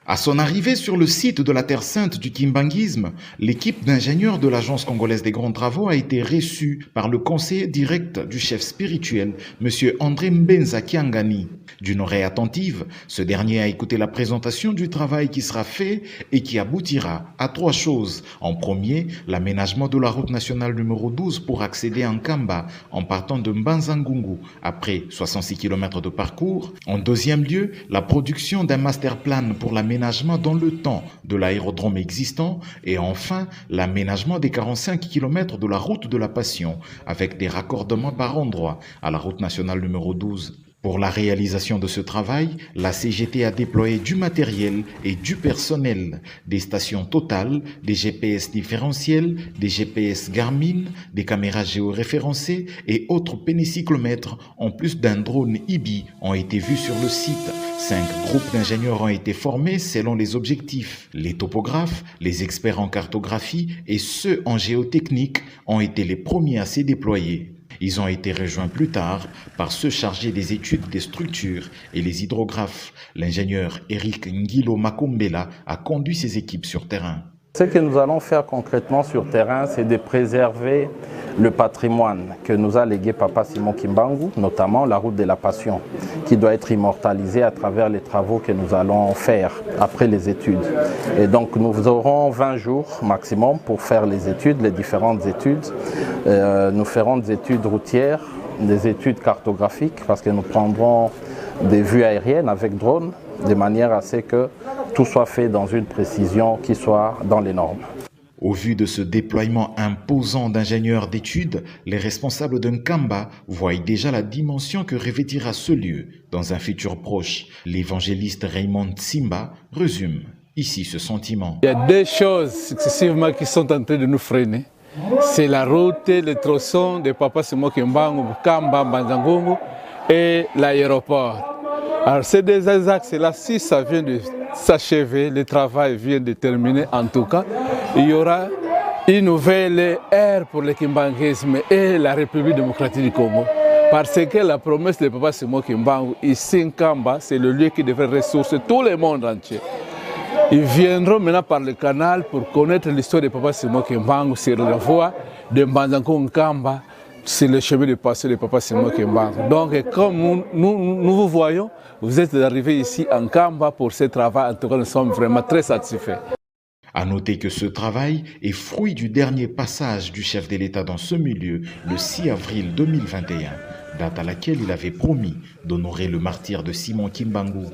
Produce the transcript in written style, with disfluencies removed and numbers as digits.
À son arrivée sur le site de la Terre Sainte du Kimbanguisme, l'équipe d'ingénieurs de l'Agence congolaise des grands travaux a été reçue par le conseiller direct du chef spirituel, M. André Mbenza Kiangani. D'une oreille attentive, ce dernier a écouté la présentation du travail qui sera fait et qui aboutira à 3 choses. En premier, l'aménagement de la route nationale numéro 12 pour accéder à Nkamba en partant de Mbanza-Ngungu après 66 km de parcours. En deuxième lieu, la production d'un master plan pour l'aménagement dans le temps de l'aérodrome existant et enfin l'aménagement des 45 km de la route de la Passion avec des raccordements par endroits à la route nationale numéro 12. Pour la réalisation de ce travail, la CGT a déployé du matériel et du personnel, des stations Total, des GPS différentiels, des GPS Garmin, des caméras géoréférencées et autres pénicyclomètres, en plus d'un drone IBI, ont été vus sur le site. 5 groupes d'ingénieurs ont été formés selon les objectifs. Les topographes, les experts en cartographie et ceux en géotechnique ont été les premiers à se déployer. Ils ont été rejoints plus tard par ceux chargés des études des structures et les hydrographes. L'ingénieur Eric Ngilo Makombela a conduit ses équipes sur terrain. Ce que nous allons faire concrètement sur terrain, c'est de préserver le patrimoine que nous a légué Papa Simon Kimbangu, notamment la route de la Passion, qui doit être immortalisée à travers les travaux que nous allons faire après les études. Et donc nous aurons 20 jours maximum pour faire les études, les différentes études. Nous ferons des études routières, des études cartographiques, parce que nous prendrons des vues aériennes avec drone, de manière à ce que tout soit fait dans une précision qui soit dans les normes. Au vu de ce déploiement imposant d'ingénieurs d'études, les responsables de Nkamba voient déjà la dimension que revêtira ce lieu dans un futur proche. L'évangéliste Raymond Tsimba résume ici ce sentiment. Il y a 2 choses successivement qui sont en train de nous freiner. C'est la route, le tronçon de Papa Simon Kimbangu, Nkamba, Mbanza-Ngungu et l'aéroport. Alors ces 2 axes-là, si ça vient de s'achever, le travail vient de terminer en tout cas, il y aura une nouvelle ère pour le kimbanguisme et la République démocratique du Congo. Parce que la promesse de Papa Simon Kimbangu, ici Nkamba, c'est le lieu qui devrait ressourcer tout le monde entier. Ils viendront maintenant par le canal pour connaître l'histoire de Papa Simon Kimbangu sur la voie de Mbanza-Ngungu Nkamba. C'est le chemin de passé de Papa Simon Kimbangu. Donc, comme nous vous voyons, vous êtes arrivés ici en Nkamba pour ce travail. En tout cas, nous sommes vraiment très satisfaits. À noter que ce travail est fruit du dernier passage du chef de l'État dans ce milieu le 6 avril 2021, date à laquelle il avait promis d'honorer le martyre de Simon Kimbangu.